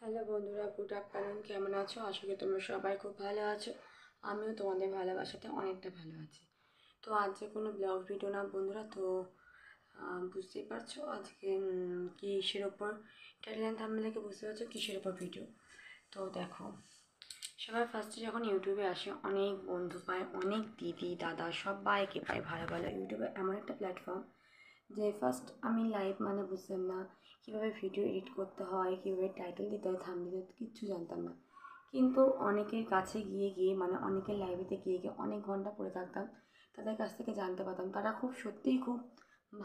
Hello বন্ধুরা, good afternoon. কেমন আছো? আশা করি তোমরা সবাই খুব ভালো আছো। আমিও তোমাদের ভালোবাসাতে অনেকটা ভালো আছি। তো আজকে কোনো ব্লগ ভিডিও না বন্ধুরা, তো বুঝতেই পারছো আজকে কিসের ওপর টাইটেল থাম্বনেল থেকে বুঝতে পারছো কিসের ওপর ভিডিও। তো দেখো, সবাই ফার্স্টে যখন ইউটিউবে আসে অনেক বন্ধু পায়, অনেক দিদি দাদা সবাইকে পায় ভালো ভালো। ইউটিউবে এমন একটা প্ল্যাটফর্ম যে ফার্স্ট আমি লাইভ মানে বুঝতাম না কীভাবে ভিডিও এডিট করতে হয়, কীভাবে টাইটেল দিতে হয়, থাম্বনেল দিতে হয়, কিচ্ছু জানতাম না। কিন্তু অনেকের কাছে গিয়ে গিয়ে মানে অনেকের লাইভেতে গিয়ে গিয়ে অনেক ঘন্টা পড়ে থাকতাম, তাদের কাছ থেকে জানতে পারতাম তারা খুব সত্যিই খুব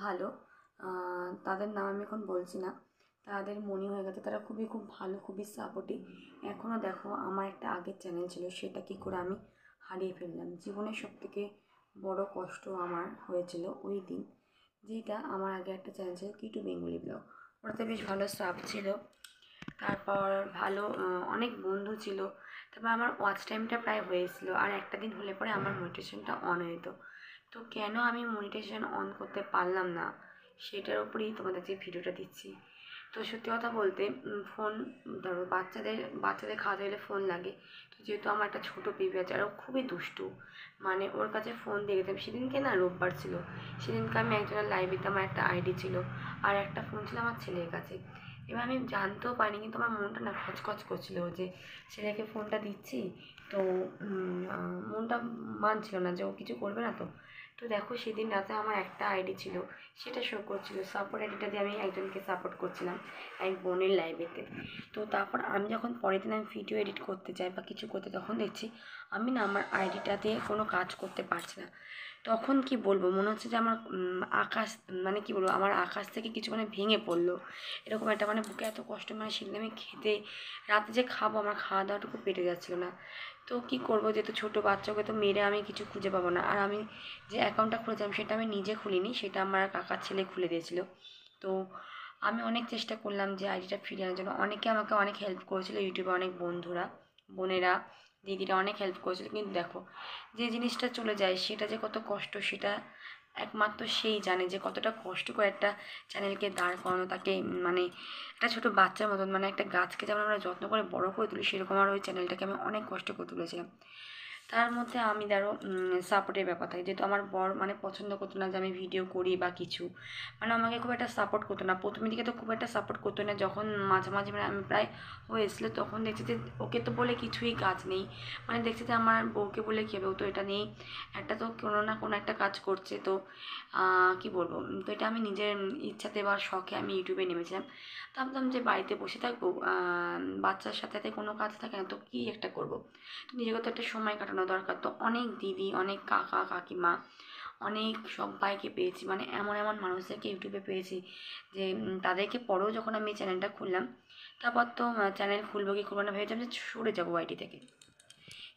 ভালো। তাদের নাম আমি এখন বলছি না, তাদের মনে হয়ে গেছে তারা খুব ভালো, খুবই সাপোর্টিভ। এখনও দেখো, আমার একটা আগের চ্যানেল ছিল, সেটা কী করে আমি হারিয়ে ফেললাম। জীবনের সবথেকে বড় কষ্ট আমার হয়েছিল ওই দিন, যেটা আমার আগে একটা চ্যানেল ছিল কিটু বেঙ্গলি ব্লগ। ওটাতে বেশ ভালো সাব ছিল, তারপর ভালো অনেক বন্ধু ছিল, তারপর আমার ওয়াচ টাইমটা প্রায় হয়েছিল। আর একটা দিন হলে পরে আমার মনিটাইজেশনটা অন হয়ে যেত। তো কেন আমি মনিটাইজেশন অন করতে পারলাম না, সেটার উপরেই তোমাদেরকে ভিডিওটা দিচ্ছি। তো সত্যি কথা বলতে ফোন, ধরো বাচ্চাদের খাওয়াতে গেলে ফোন লাগে। তো যেহেতু আমার একটা ছোটো বেবি আছে আর ও খুবই দুষ্টু, মানে ওর কাছে ফোন দিয়ে গেতাম। সেদিনকে না রোববার ছিল, সেদিনকে আমি একজনের লাইব্রেরিতে আমার একটা আইডি ছিল আর একটা ফোন ছিল আমার ছেলের কাছে। এবার আমি জানতেও পারিনি, কিন্তু আমার মনটা না খচখচ করছিল যে ছেলেকে ফোনটা দিচ্ছি, তো মনটা মানছিল না যে ও কিছু করবে না। তো দেখো, সেদিন রাতে আমার একটা আইডি ছিল, সেটা শো করছিল সাপোর্ট আইডিটা দিয়ে আমি একজনকে সাপোর্ট করছিলাম এক বোনের লাইভেতে। তো তারপর আমি যখন পরের দিন আমি ভিডিও এডিট করতে যাই বা কিছু করতে, তখন দেখছি আমি না আমার আইডিটাতে কোনো কাজ করতে পারছি না। তখন কি বলবো, মনে হচ্ছে যে আমার আকাশ, মানে কি বলবো, আমার আকাশ থেকে কিছু মানে ভেঙে পড়লো, এরকম একটা মানে বুকে এত কষ্ট। মানে সেদিন আমি খেতে, রাতে যে খাবো আমার খাওয়া দাওয়াটুকু পেটে যাচ্ছিলো না। তো কি করবো, যেহেতু ছোটো বাচ্চাকে তো মেরে আমি কিছু খুঁজে পাবো না। আর আমি যে অ্যাকাউন্টটা খুলেছিলাম সেটা আমি নিজে খুলিনি, সেটা আমার কাকার ছেলে খুলে দিয়েছিল। তো আমি অনেক চেষ্টা করলাম যে আইডিটা ফিরিয়ে আনার জন্য। অনেকে আমাকে অনেক হেল্প করেছিল, ইউটিউবে অনেক বন্ধুরা, বোনেরা, দিদিরা অনেক হেল্প করেছিল। কিন্তু দেখো, যে জিনিসটা চলে যায় সেটা যে কত কষ্ট, সেটা একমাত্র সেই জানে যে কতটা কষ্ট করে একটা চ্যানেলকে দাঁড় করানো, তাকে মানে একটা ছোটো বাচ্চার মতন, মানে একটা গাছকে যেমন আমরা যত্ন করে বড় করে তুলি, সেরকম আর ওই চ্যানেলটাকে আমি অনেক কষ্ট করে তুলেছিলাম। তার মধ্যে আমি ধরো সাপোর্টের ব্যাপার থাকে, যেহেতু আমার বর মানে পছন্দ করতো না যে আমি ভিডিও করি বা কিছু, মানে আমাকে খুব একটা সাপোর্ট করতো না। প্রথমের দিকে তো খুব একটা সাপোর্ট করতো না, যখন মাঝামাঝি মানে আমি প্রায় হয়েছিল, তখন দেখছি যে ওকে তো বলে কিছুই কাজ নেই, মানে দেখছি যে আমার বউকে বলে কী হবে, ও তো এটা নেই, একটা তো কোনো না কোনো একটা কাজ করছে। তো কি বলবো, তো এটা আমি নিজের ইচ্ছাতে বা শখে আমি ইউটিউবে নেমেছিলাম। তো ভাবলাম যে বাড়িতে বসে থাকবো, বাচ্চার সাথে কোনো কাজ থাকে না, তো কী একটা করবো, তো নিজেকে তো একটা সময় কাটানো দরকার। তো অনেক দিদি, অনেক কাকা কাকিমা, অনেক সবাইকে পেয়েছি, মানে এমন এমন মানুষদেরকে ইউটিউবে পেয়েছি যে তাদেরকে পরেও যখন আমি চ্যানেলটা খুললাম, তারপর তো চ্যানেল খুলবো কি খুলবো না ভেবেছিলাম যে সরে যাবো আইডি থেকে।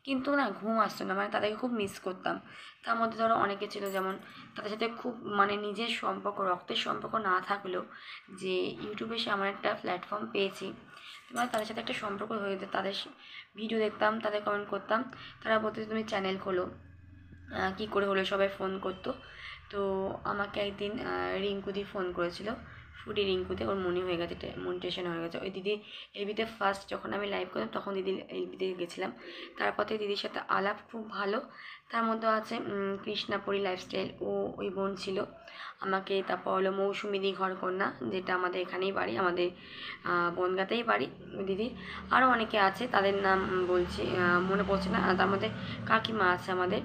কিন্তু না, ঘুম আসতো না, মানে তাদেরকে খুব মিস করতাম। তার মধ্যে ধরো অনেকে ছিল যেমন, তাদের সাথে খুব মানে নিজের সম্পর্ক, রক্তের সম্পর্ক না থাকলেও যে ইউটিউবে সে আমার একটা প্ল্যাটফর্ম পেয়েছি, মানে তাদের সাথে একটা সম্পর্ক হয়ে যেত। তাদের ভিডিও দেখতাম, তাদের কমেন্ট করতাম, তারা বলতো যে তুমি চ্যানেল খোলো। কী করে হলো, সবাই ফোন করতো। তো আমাকে একদিন রিঙ্কুদি ফোন করেছিল, ফুডি রিঙ্কুতে, ওর মনে হয়ে গেছে মনিটেশন হয়ে গেছে। ওই দিদি এলবিতে ফার্স্ট যখন আমি লাইভ করলাম তখন দিদি এলবিতে গেছিলাম। তারপর থেকে দিদির সাথে আলাপ খুব ভালো। তার মধ্যে আছে কৃষ্ণাপুরী লাইফস্টাইল, ওই বোন ছিল আমাকে। তারপর হলো মৌসুমিদি ঘরকন্যা, যেটা আমাদের এখানেই বাড়ি, আমাদের বনগাঁতেই বাড়ি ওই দিদির। আরও অনেকে আছে, তাদের নাম বলছি, মনে পড়ছে না। তার মধ্যে কাকিমা আছে আমাদের,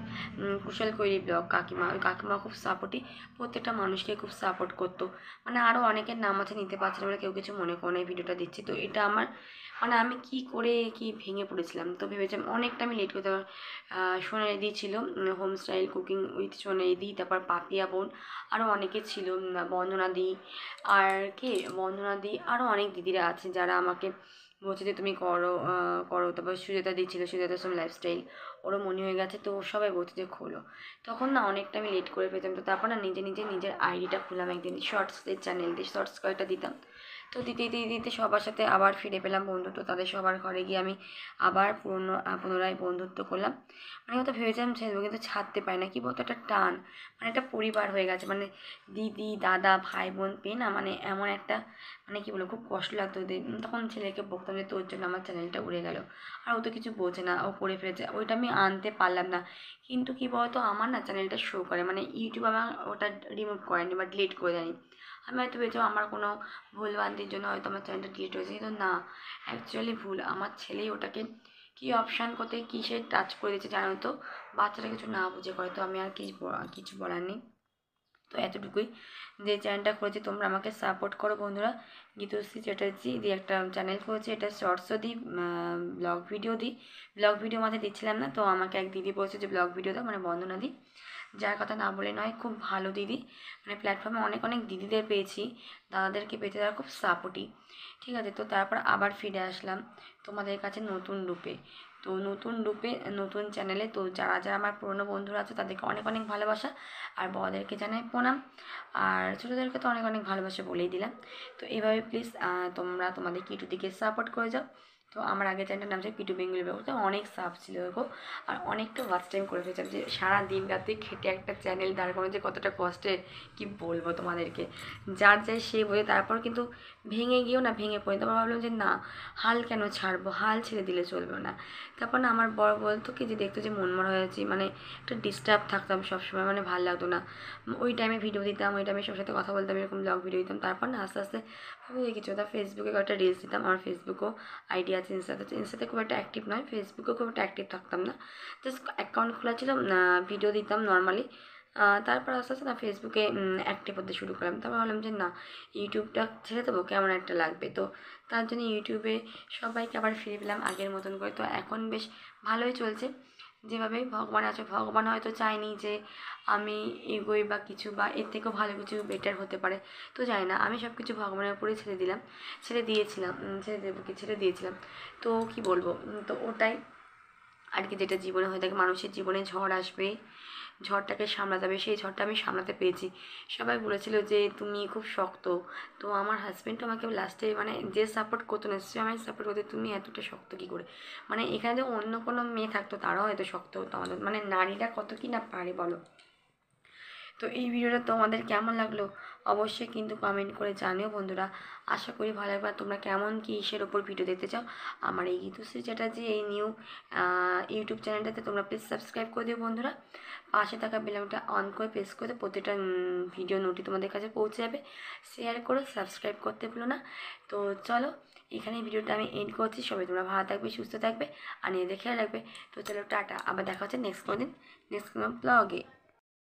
কুশল কৈরি ব্লগ কাকিমা। ওই কাকিমা খুব সাপোর্টিভ, প্রত্যেকটা মানুষকে খুব সাপোর্ট করতো। মানে আরও অনেকের নাম আছে, নিতে পারছি না বলে কেউ কিছু মনে করো না, এই ভিডিওটা দিচ্ছি। তো এটা আমার মানে আমি কি করে কি ভেঙে পড়েছিলাম। তো ভেবেছিলাম অনেকটা আমি লেট করতে, সোনালি ছিল হোম স্টাইল কুকিং উইথ সোনালি, তারপর পাপিয়া বোন, আরও অনেকে ছিল, বন্দনা আর কে বন্দনা আরও অনেক দিদিরা আছে যারা আমাকে বলছে যে তুমি করো করো। তারপর সুজাতা ছিল, সুজাতা সোম লাইফস্টাইল, ওরও মনে হয়ে গেছে, তো সবাই বলছে যে খোলো। তখন না অনেকটা আমি লেট করে পেতাম। তো তারপর না নিজের আইডিটা খুললাম একদিন, শর্টসের চ্যানেল দিয়ে শর্টস কয়েকটা দিতাম। তো দিতে সবার সাথে আবার ফিরে পেলাম বন্ধুত্ব, তাদের সবার ঘরে গিয়ে আমি আবার পুনরায় বন্ধুত্ব করলাম। মানে হয়তো ভেবেছিলাম ছেড়ে দেবো, কিন্তু ছাড়তে পারি না। কী বলতো, একটা টান, মানে একটা পরিবার হয়ে গেছে, মানে দিদি দাদা ভাই বোন পেয়ে না, মানে এমন একটা মানে কী বলবো, খুব কষ্ট লাগতো ওদের। তখন ছেলেকে বকতাম যে তোর জন্য আমার চ্যানেলটা উড়ে গেল, আর ও তো কিছু বোঝে না, ও করে ফেলেছে, ওইটা আমি আনতে পারলাম না। কিন্তু কী বলতো, আমার না চ্যানেলটা শো করে, মানে ইউটিউব আমার ওটা রিমুভ করেনি বা ডিলিট করে দেয়নি। আমি হয়তো ভেবেছি আমার কোনো ভুলভ্রান্তির জন্য হয়তো আমার চ্যানেলটা ডিলিট হয়েছে, কিন্তু না, অ্যাকচুয়ালি ভুল। আমার ছেলেই ওটাকে কী অপশান কোথায় কিসে টাচ করে দিয়েছে জানো তো, বাচ্চারা কিছু না বুঝে করে। তো আমি আর কিছু বলার নেই। তো এতটুকুই, যে চ্যানেলটা করেছি তোমরা আমাকে সাপোর্ট করো বন্ধুরা। গীতশ্রী চ্যাটার্জি দিয়ে একটা চ্যানেল করেছি, এটা শর্টসও দিই, ব্লগ ভিডিও দিই। ব্লগ ভিডিও মাঝে দিচ্ছিলাম না, তো আমাকে এক দিদি বলছে যে ব্লগ ভিডিও দাও, মানে বন্দনা দিই, যার কথা না বলে নয়, খুব ভালো দিদি। মানে প্ল্যাটফর্মে অনেক অনেক দিদিদের পেয়েছি, দাদাদেরকে পেয়েছি, তারা খুব সাপোর্টিভ। ঠিক আছে, তো তারপর আবার ফিরে আসলাম তোমাদের কাছে নতুন রূপে। তো নতুন রূপে নতুন চ্যানেলে, তো যারা যারা আমার পুরনো বন্ধুরা আছে তাদেরকে অনেক অনেক ভালোবাসা, আর বড়দেরকে জানাই প্রণাম, আর ছোটোদেরকে তো অনেক অনেক ভালোবাসা বলেই দিলাম। তো এভাবে প্লিজ তোমরা তোমাদের কিটু দিকে সাপোর্ট করে যাও। তো আমার আগের চ্যানেলটার নাম ছিল কিটু বেঙ্গলি ব্লগ, তো অনেক সাব ছিল গো, আর অনেকটা ওয়াচ টাইম করে ফেলেছিলাম, যে সারা দিন রাতে খেটে একটা চ্যানেল দাঁড় করানো যে কতটা কষ্টের কি বলবো তোমাদেরকে, যার যাই সে বোঝে। তারপর কিন্তু ভেঙে গিয়েও না, ভেঙে পড়ে তারপর ভাবলাম যে না, হাল কেন ছাড়বো, হাল ছেড়ে দিলে চলবে না। তারপর না আমার বড় বলতো কি, যে দেখতো যে মনমরা হয়ে আছি, মানে একটা ডিস্টার্ব থাকতাম সবসময়, মানে ভালো লাগতো না। ওই টাইমে ভিডিও দিতাম, ওই টাইমে সবার সাথে কথা বলতাম, এরকম ব্লগ ভিডিও দিতাম। তারপর না আস্তে আস্তে ভাবে কিছু তা ফেসবুকে কয়েকটা রিলস দিতাম, আমার ফেসবুকও আইডি আছে, ইনস্টাতে খুব একটা অ্যাক্টিভ নয়, ফেসবুকেও খুব একটা অ্যাক্টিভ থাকতাম না, জাস্ট অ্যাকাউন্ট খোলা ছিল, ভিডিও দিতাম নর্মালি। তারপর আস্তে আস্তে না ফেসবুকে অ্যাক্টিভ হতে শুরু করলাম। তারপর ভাবলাম যে না, ইউটিউবটা ছেড়ে দেবো, কেমন একটা লাগবে। তো তার জন্য ইউটিউবে সবাইকে আবার ফিরে পেলাম আগের মতন করে। তো এখন বেশ ভালোই চলছে, যেভাবে ভগবান আছে, ভগবান হয়তো চায়নি যে আমি এগোই বা কিছু, বা এর থেকেও ভালো কিছু বেটার হতে পারে। তো জানি না, আমি সব কিছু ভগবানের উপরেই ছেড়ে দিয়েছিলাম। তো কি বলবো, তো ওটাই আর কি, যেটা জীবনে হয়ে থাকে, মানুষের জীবনে ঝড় আসবে, ঝড়টাকে সামলাতে হবে, সেই ঝড়টা আমি সামলাতে পেরেছি। সবাই বলেছিল যে তুমি খুব শক্ত, তো আমার হাজব্যান্ডও আমাকে লাস্টে, মানে যে সাপোর্ট করতো না সে আমায় সাপোর্ট করতো, তুমি এতটা শক্ত কী করে। মানে এখানে যদি অন্য কোনো মেয়ে থাকতো তারাও এত শক্ত হতো, আমাদের মানে নারীরা কত কি না পারে বলো। তো এই ভিডিওটা তোমাদের কেমন লাগলো অবশ্যই কিন্তু কমেন্ট করে জানিও বন্ধুরা। আশা করি ভালো লাগবে। তোমরা কেমন কি ইসের ওপর ভিডিও দেখতে চাও, আমার এই গীতশ্রী চ্যাটার্জি এই নিউ ইউটিউব চ্যানেলটাতে তোমরা প্লিজ সাবস্ক্রাইব করে দিও বন্ধুরা। পাশে থাকা বেলটা অন করে প্রেস করে প্রতিটা ভিডিও নোটি তোমাদের কাছে পৌঁছে যাবে। শেয়ার করো, সাবস্ক্রাইব করতে ভুলো না। তো চলো, এখানে ভিডিওটা আমি এন্ড করছি। সবাই তোমরা ভালো থাকবে, সুস্থ থাকবে, আর নিজেদের খেয়াল রাখবে। তো চলো টাটা, আবার দেখা হচ্ছে নেক্সট কোনো দিন নেক্সট কোনো ব্লগে।